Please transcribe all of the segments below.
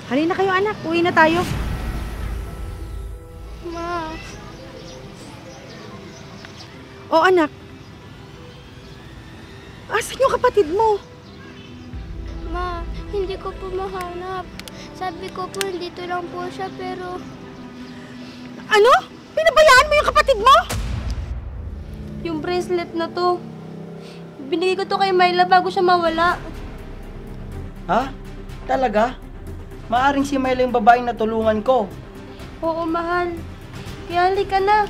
Halina kayo anak, uwi na tayo. Ma, O anak, asan yung kapatid mo? ma, hindi ko po mahanap. Sabi ko po, dito lang po siya, pero... Ano? Pinabayaan mo yung kapatid mo? Yung bracelet na to, binigay ko to kay Myla bago siya mawala. Ha? Talaga? Maaring si Myla yung babaeng natulungan ko. Oo, mahal. Kaya halika na.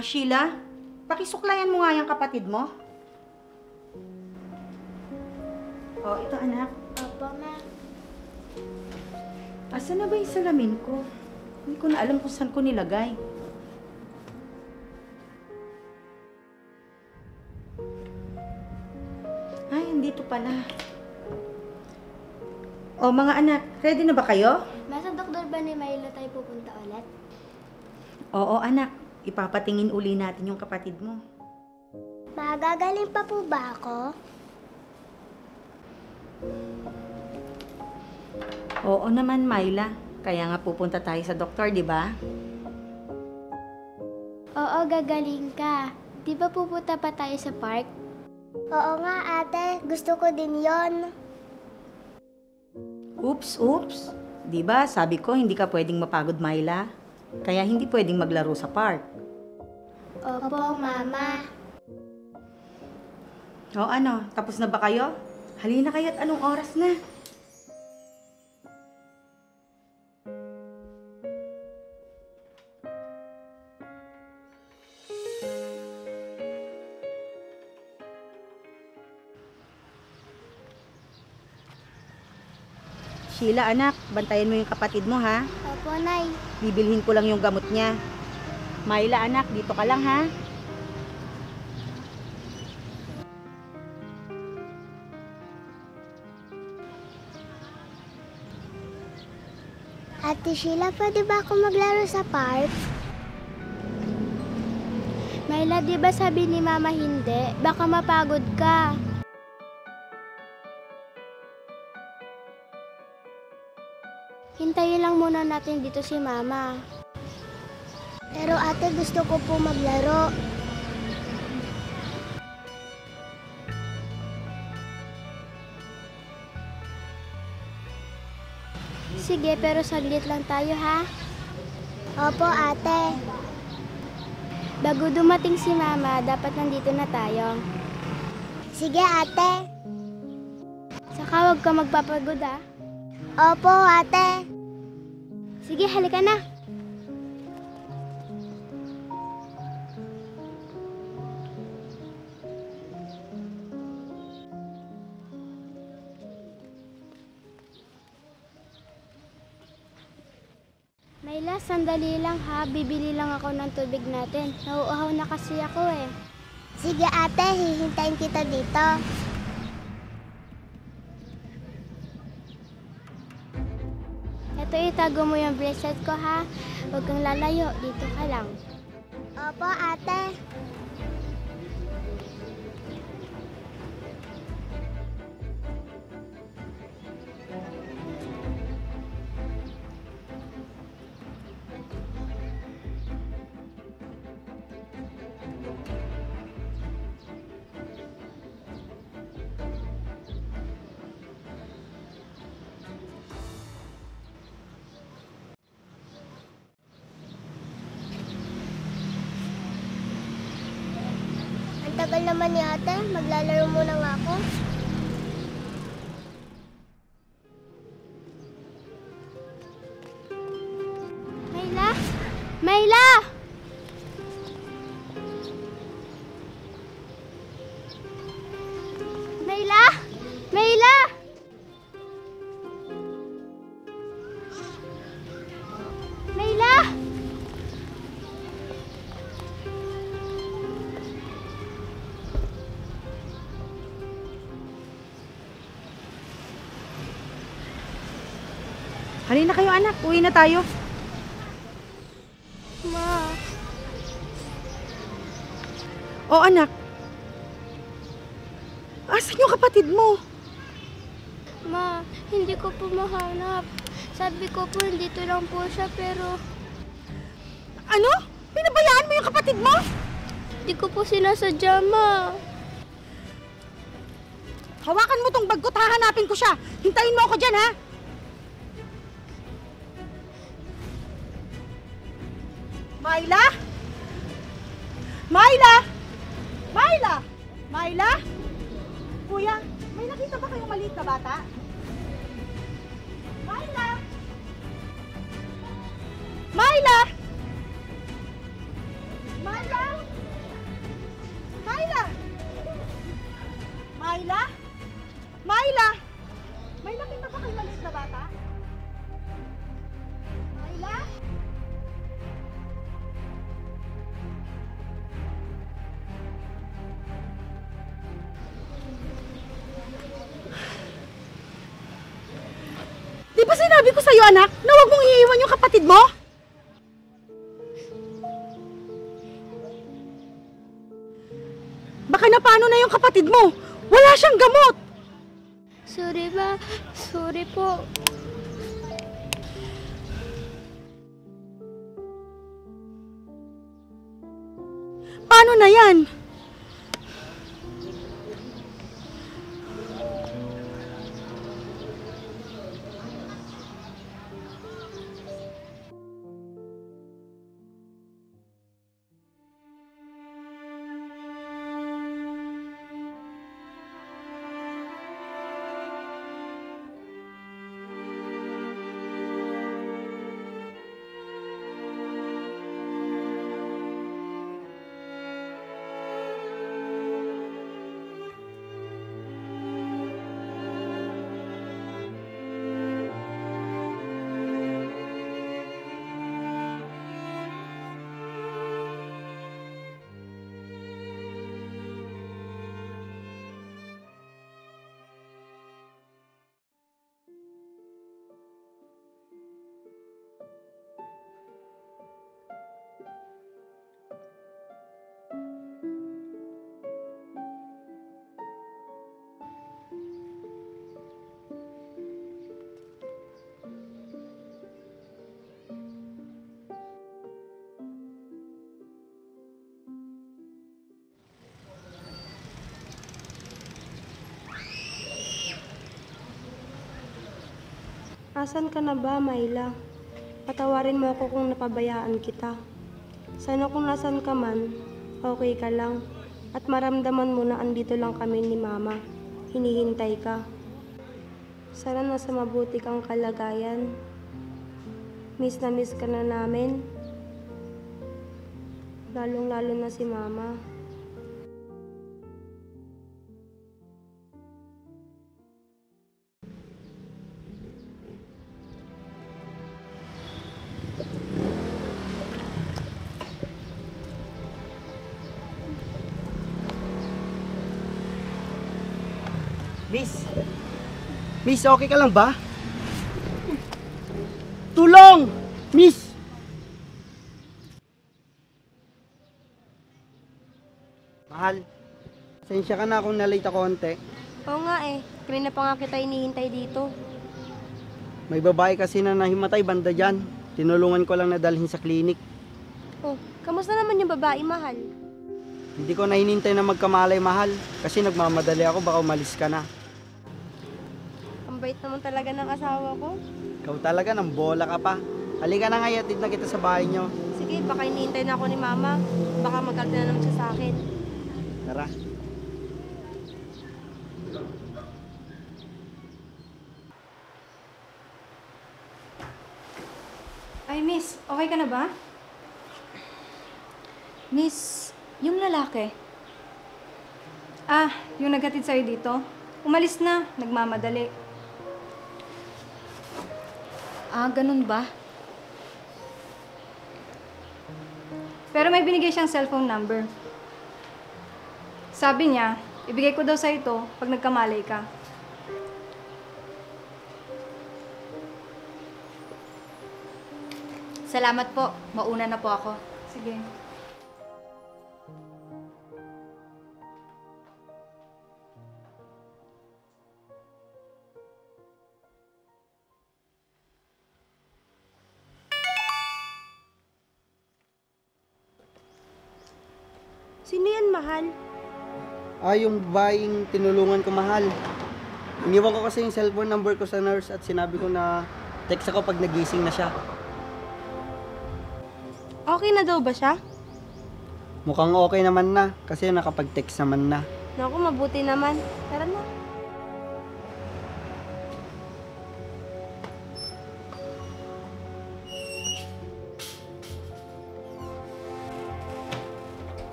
Sheila, pakisuklayan mo nga yung kapatid mo. O, ito anak. Opo, ma. Asan na ba yung salamin ko? Hindi ko na alam kung saan ko nilagay. Ay, andito pala. O, mga anak, ready na ba kayo? Nasa doktor ba ni Myla tayo pupunta ulit? Oo, anak. Ipapatingin uli natin yung kapatid mo. Magagaling pa po ba ako? Oo naman, Myla. Kaya nga pupunta tayo sa doktor, di ba? Oo, gagaling ka. Di ba pupunta pa tayo sa park? Oo nga, ate. Gusto ko din yon. Oops. Di ba, sabi ko hindi ka pwedeng mapagod, Myla. Kaya hindi pwedeng maglaro sa park. Opo, mama. O ano, tapos na ba kayo? Halina kayo at anong oras na? Sheila, anak, bantayan mo yung kapatid mo, ha? Opo, Nay. Bibilhin ko lang yung gamot niya. Myla, anak, dito ka lang, ha? Ate Sheila, pwede ba ako maglaro sa park? Myla, di ba sabi ni Mama hindi? Baka mapagod ka. Hintayin lang muna natin dito si Mama. Pero ate, gusto ko po maglaro. Sige, pero saglit lang tayo, ha? Opo, ate. Bago dumating si Mama, dapat nandito na tayo. Sige, ate. Saka huwag ka magpapagod, ha? Opo, ate. Sige, halika na. Myla, sandali lang ha. Bibili lang ako ng tubig natin. Nauuhaw na kasi ako eh. Sige ate, hihintayin kita dito. Ito, itago mo yung bracelet ko ha. Huwag kang lalayo. Dito ka lang. Opo ate. Ang tagal naman ni ate. Maglalaro muna nga ako. Myla! Myla! Myla! Myla! Myla! Halina kayo anak, uwi na tayo. O anak, asan yung kapatid mo? Ma, hindi ko po mahanap. Sabi ko po, dito lang po siya, pero Ano? Pinabayaan mo yung kapatid mo? di ko po sinasadya, Ma. Hawakan mo tong bag ko, hahanapin ko siya. Hintayin mo ako dyan, ha? Myla? Myla? Myla? Myla? Kuya, may nakita ba kayong maliit na bata? Myla? Myla? Myla? Myla? Myla? Myla? May nakita ba kayong maliit na bata? Myla? Di ba sinabi ko sa'yo, anak, na huwag mong iiwan yung kapatid mo? Baka napano na yung kapatid mo? Wala siyang gamot! Sorry, Ma. Sorry po. Paano na yan? Asan ka na ba, Myla? Patawarin mo ako kung napabayaan kita. Sana kung nasan ka man, okay ka lang. At maramdaman mo na andito lang kami ni Mama. Hinihintay ka. Sana nasa mabuti kang kalagayan. Miss na miss ka na namin. Lalong-lalo na si Mama. Miss? Miss, okay ka lang ba? Tulong! Miss! Mahal, pasensya ka na kung nalate ako konti. Oo nga eh. Kanina pa nga kita hinihintay dito. May babae kasi na nahimatay banda dyan. Tinulungan ko lang na dalhin sa klinik. Oh, kamusta naman yung babae, mahal? Hindi ko na hinintay na magkamalay, mahal. Kasi nagmamadali ako, baka umalis ka na. Ang bait naman talaga ng asawa ko. Ikaw talaga, nang bola ka pa. Halika na nga, yatid na kita sa bahay nyo. Sige, baka hinihintay na ako ni Mama. Baka magalit na naman siya sa akin. Tara. Ay, miss, okay ka na ba? Miss, yung lalaki. Yung naghatid sa'yo dito. Umalis na, nagmamadali. Ganun ba? Pero may binigay siyang cellphone number. Sabi niya, ibigay ko daw sa'yo ito pag nagkamalay ka. Salamat po. Mauna na po ako. Sige. Sino yan, mahal? Yung babaeng tinulungan ko, mahal. Iniwan ko kasi yung cellphone number ko sa nurse at sinabi ko na text ako pag nagising na siya. Okay na daw ba siya? Mukhang okay naman na kasi nakapag-text naman na. Naku, mabuti naman. Tara na.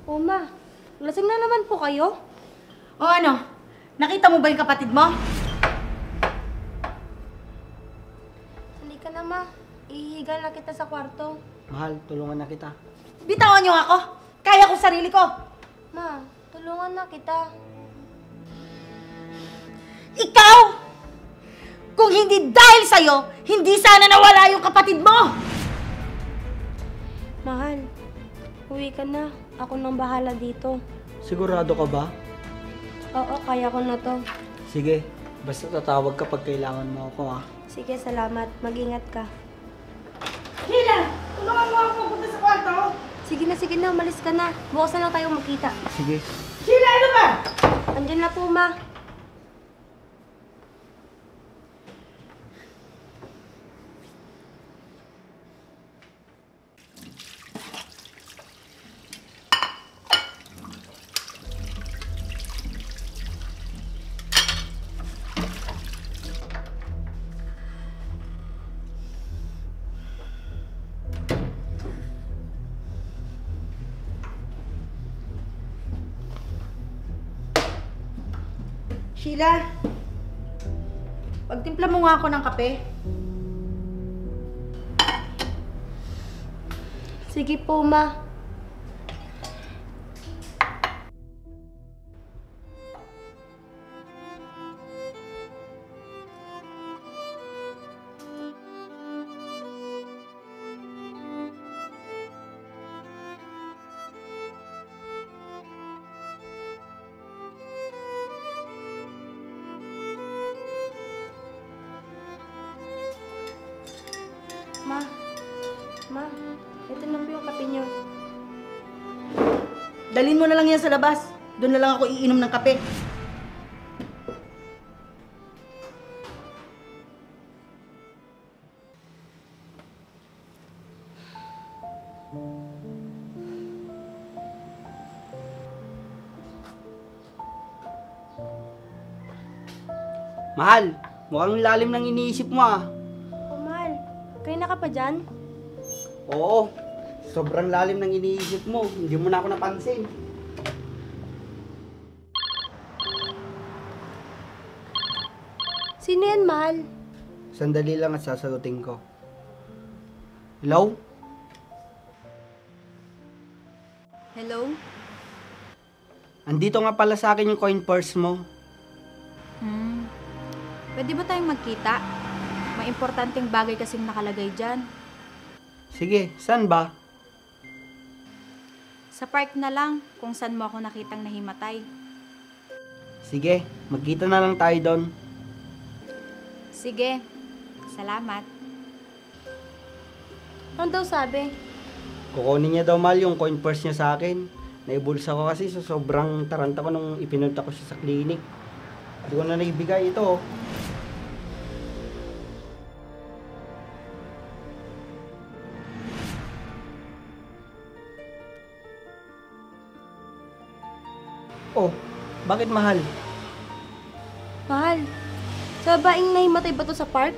Oma, lasing na naman po kayo? O ano? Nakita mo ba yung kapatid mo? Halika na, ma. Ihihiga na kita sa kwarto. Mahal, tulungan na kita. Bitawan niyo ako. Kaya ko sarili ko. Ma, tulungan na kita. Ikaw! Kung hindi dahil sa'yo, hindi sana nawala yung kapatid mo! Mahal, uwi ka na. Ako nang bahala dito. Sigurado ka ba? Oo, kaya ko na to. Sige, basta tatawag ka pag kailangan mo ako, ha. Sige, salamat. Mag-ingat ka. Hila! Tulungan mo ako pupunta sa kwarto! Sige na, umalis ka na. Bukas na lang tayo magkita. Sige. Hila, ano ba? Andyan na po, ma. Sheila, pagtimpla mo nga ako ng kape. Sige po, ma. Ma, ito na po yung kape niyo. Dalhin mo na lang yan sa labas. Doon na lang ako iinom ng kape. Mahal, mukhang lalim ng iniisip mo, ah. Oh, mahal. Kayo na ka pa dyan? Oo, sobrang lalim ng iniisip mo. Hindi mo na ako napansin. Sino yan, mahal? Sandali lang at sasagutin ko. Hello? Hello? Andito nga pala sa akin yung coin purse mo. Pwede ba tayong magkita? May importanteng bagay kasing nakalagay dyan. Sige, saan ba? Sa park na lang, kung saan mo ako nakitang nahimatay. Sige, magkita na lang tayo doon. Sige, salamat. Ano daw sabi? Kukunin niya daw, mahal, yung coin purse niya sa akin. Naibulsa ko kasi sa sobrang taranta ko nung ipinunta ko siya sa clinic. Hindi ko na naibigay ito, oh. Oh, bakit, mahal? Mahal, sa babaeng nahimatay ba to sa park?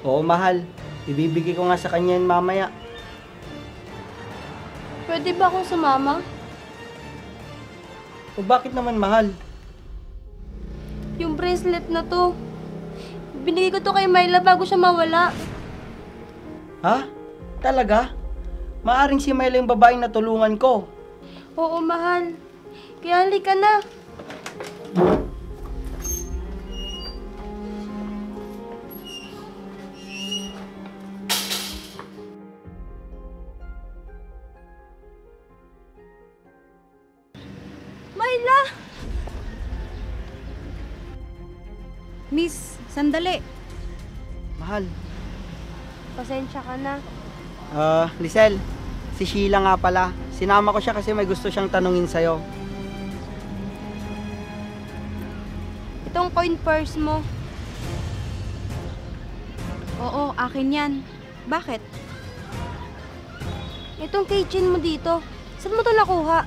Oo, mahal. Ibibigay ko nga sa kanya yan mamaya. Pwede ba akong sumama? O bakit naman, mahal? Yung bracelet na to. Binigay ko to kay Myla bago siya mawala. Ha? Talaga? Maaring si Myla yung babaeng natulungan ko. Oo, mahal. Kaya halika na. Myla! Miss, sandali. Mahal. Pasensya ka na. Lisel, si Sheila nga pala. Sinama ko siya kasi may gusto siyang tanungin sa'yo. Itong coin purse mo, Oo, akin yan. Bakit? itong keychain mo dito, saan mo to nakuha?